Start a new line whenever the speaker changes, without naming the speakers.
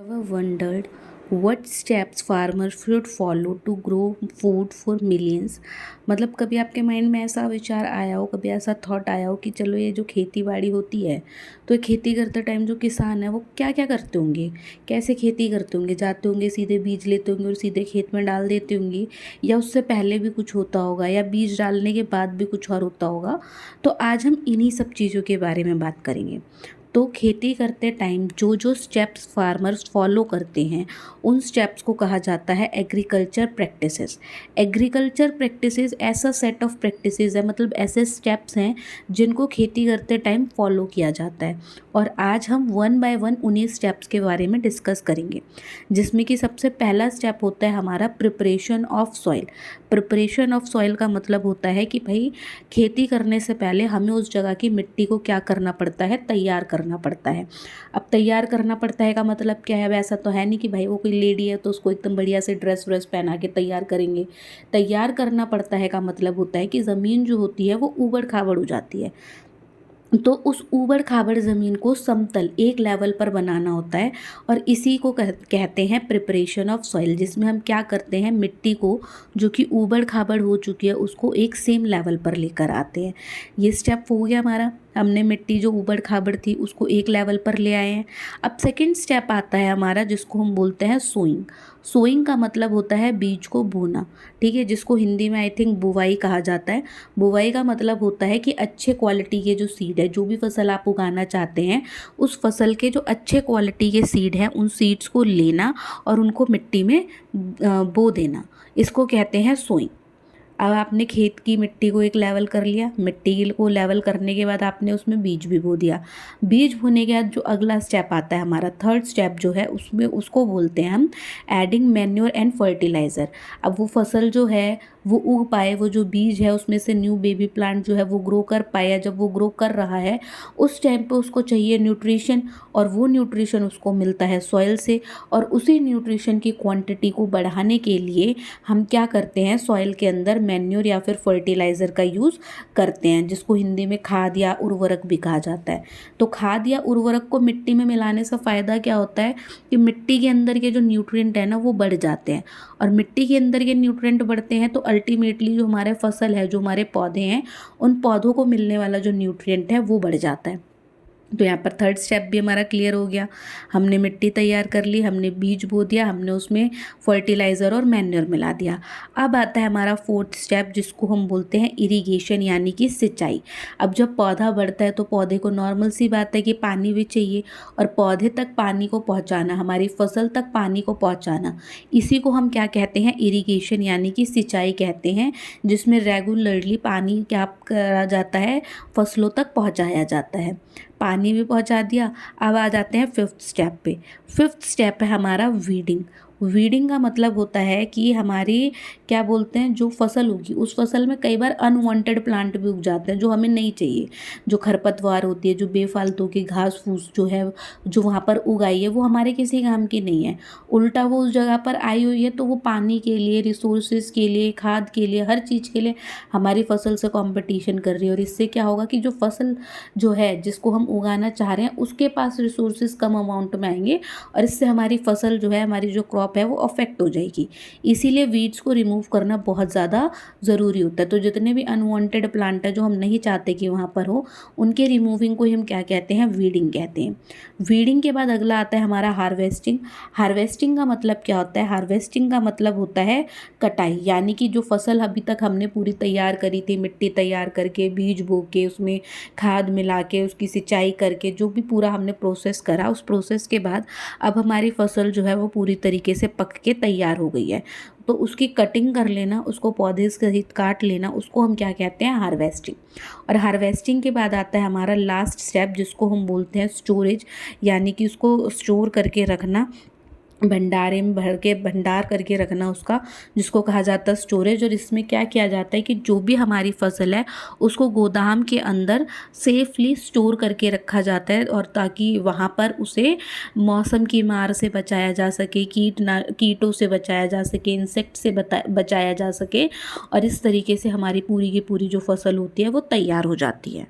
Ever wondered what steps farmers should follow to grow food for millions? मतलब कभी आपके mind में ऐसा विचार आया हो, कभी ऐसा थॉट आया हो कि चलो ये जो खेती बाड़ी होती है, तो ये खेती करते टाइम जो किसान है वो क्या क्या करते होंगे, कैसे खेती करते होंगे, जाते होंगे सीधे बीज लेते होंगे और सीधे खेत में डाल देते होंगे, या उससे पहले भी कुछ होता होगा, या बीज डालने के बाद भी कुछ और होता होगा। तो आज हम इन्हीं सब चीज़ों के बारे में बात करेंगे। तो खेती करते टाइम जो जो स्टेप्स फार्मर्स फॉलो करते हैं उन स्टेप्स को कहा जाता है एग्रीकल्चर प्रैक्टिसेस। एग्रीकल्चर प्रैक्टिसेस ऐसा सेट ऑफ प्रैक्टिसेस है, मतलब ऐसे स्टेप्स हैं जिनको खेती करते टाइम फॉलो किया जाता है। और आज हम वन बाय वन उन्हीं स्टेप्स के बारे में डिस्कस करेंगे, जिसमें कि सबसे पहला स्टेप होता है हमारा preparation of soil. Preparation of soil का मतलब होता है कि भाई खेती करने से पहले हमें उस जगह की मिट्टी को क्या करना पड़ता है, तैयार करना पड़ता है। अब तैयार करना पड़ता है का मतलब क्या है? वैसा तो है नहीं कि भाई वो कोई लेडी है तो उसको एकदम बढ़िया से ड्रेस व्रेस पहना के तैयार करेंगे। तैयार करना पड़ता है का मतलब होता है कि ज़मीन जो होती है वो ऊबड़ खाबड़ हो जाती है, तो उस ऊबड़ खाबड़ ज़मीन को समतल एक लेवल पर बनाना होता है। और इसी को कहते हैं प्रिपरेशन ऑफ सॉइल, जिसमें हम क्या करते हैं, मिट्टी को जो कि ऊबड़ खाबड़ हो चुकी है उसको एक सेम लेवल पर लेकर आते हैं। ये स्टेप हो गया हमारा, हमने मिट्टी जो ऊबड़ खाबड़ थी उसको एक लेवल पर ले आए हैं। अब सेकंड स्टेप आता है हमारा, जिसको हम बोलते हैं सोइंग। सोइंग का मतलब होता है बीज को बोना, ठीक है, जिसको हिंदी में आई थिंक बुवाई कहा जाता है। बुवाई का मतलब होता है कि अच्छे क्वालिटी के जो सीड है, जो भी फसल आप उगाना चाहते हैं उस फसल के जो अच्छे क्वालिटी के सीड हैं उन सीड्स को लेना और उनको मिट्टी में बो देना, इसको कहते हैं सोइंग। अब आपने खेत की मिट्टी को एक लेवल कर लिया, मिट्टी को लेवल करने के बाद आपने उसमें बीज भी बो दिया। बीज बोने के बाद जो अगला स्टेप आता है हमारा, थर्ड स्टेप जो है, उसमें उसको बोलते हैं हम एडिंग मैन्योर एंड फर्टिलाइज़र। अब वो फसल जो है वो उग पाए, वो जो बीज है उसमें से न्यू बेबी प्लांट जो है वो ग्रो कर पाए, या जब वो ग्रो कर रहा है उस टाइम पे उसको चाहिए न्यूट्रिशन, और वो न्यूट्रिशन उसको मिलता है सॉइल से। और उसी न्यूट्रिशन की क्वांटिटी को बढ़ाने के लिए हम क्या करते हैं, सॉइल के अंदर मैन्योर या फिर फर्टिलाइज़र का यूज़ करते हैं, जिसको हिंदी में खाद या उर्वरक भी कहा जाता है। तो खाद या उर्वरक को मिट्टी में मिलाने से फ़ायदा क्या होता है कि मिट्टी के अंदर के जो न्यूट्रिएंट है ना वो बढ़ जाते हैं, और मिट्टी के अंदर के न्यूट्रिएंट बढ़ते हैं तो अल्टीमेटली जो हमारे फसल है, जो हमारे पौधे हैं, उन पौधों को मिलने वाला जो न्यूट्रिएंट है वो बढ़ जाता है। तो यहाँ पर थर्ड स्टेप भी हमारा क्लियर हो गया। हमने मिट्टी तैयार कर ली, हमने बीज बो दिया, हमने उसमें फर्टिलाइज़र और मैन्योर मिला दिया। अब आता है हमारा फोर्थ स्टेप, जिसको हम बोलते हैं इरिगेशन, यानी कि सिंचाई। अब जब पौधा बढ़ता है तो पौधे को नॉर्मल सी बात है कि पानी भी चाहिए, और पौधे तक पानी को पहुँचाना, हमारी फसल तक पानी को पहुँचाना, इसी को हम क्या कहते हैं, इरिगेशन यानी कि सिंचाई कहते हैं, जिसमें रेगुलरली पानी क्या करा जाता है, फसलों तक पहुँचाया जाता है। पानी भी पहुंचा दिया। अब आ जाते हैं फिफ्थ स्टेप पे। फिफ्थ स्टेप है हमारा वीडिंग। वीडिंग का मतलब होता है कि हमारी क्या बोलते हैं, जो फसल होगी उस फसल में कई बार अनवांटेड प्लांट भी उग जाते हैं जो हमें नहीं चाहिए। जो खरपतवार होती है, जो बेफालतू की घास फूस जो है, जो वहाँ पर उगाई है, वो हमारे किसी काम की नहीं है। उल्टा वो उस जगह पर आई हुई है तो वो पानी के लिए, रिसोर्सेज के लिए, खाद के लिए, हर चीज़ के लिए हमारी फसल से कंपटीशन कर रही है। और इससे क्या होगा कि जो फसल जो है जिसको हम उगाना चाह रहे हैं उसके पास रिसोर्सेज कम अमाउंट में आएंगे, और इससे हमारी फसल जो है, हमारी जो क्रॉप है वो अफेक्ट हो जाएगी। इसीलिए वीड्स को रिमूव करना बहुत ज़्यादा ज़रूरी होता है। तो जितने भी अनवांटेड प्लांट है जो हम नहीं चाहते कि वहाँ पर हो, उनके रिमूविंग को हम क्या कहते हैं, वीडिंग कहते हैं। वीडिंग के बाद अगला आता है हमारा हार्वेस्टिंग। हार्वेस्टिंग का मतलब क्या होता है, हार्वेस्टिंग का मतलब होता है कटाई, यानी कि जो फसल अभी तक हमने पूरी तैयार करी थी, मिट्टी तैयार करके, बीज बो के, उसमें खाद मिला के, उसकी सिंचाई करके, जो भी पूरा हमने प्रोसेस करा, उस प्रोसेस के बाद अब हमारी फसल जो है वो पूरी तरीके से पक के तैयार हो गई है, तो उसकी कटिंग कर लेना, उसको पौधे सहित काट लेना, उसको हम क्या कहते हैं, हार्वेस्टिंग। और हार्वेस्टिंग के बाद आता है हमारा लास्ट स्टेप, जिसको हम बोलते हैं स्टोरेज, यानी कि उसको स्टोर करके रखना, भंडारे में भर के भंडार करके रखना उसका, जिसको कहा जाता है स्टोरेज। और इसमें क्या किया जाता है कि जो भी हमारी फसल है उसको गोदाम के अंदर सेफली स्टोर करके रखा जाता है, और ताकि वहाँ पर उसे मौसम की मार से बचाया जा सके, कीटों से बचाया जा सके, इंसेक्ट से बचाया जा सके, और इस तरीके से हमारी पूरी की पूरी जो फसल होती है वो तैयार हो जाती है।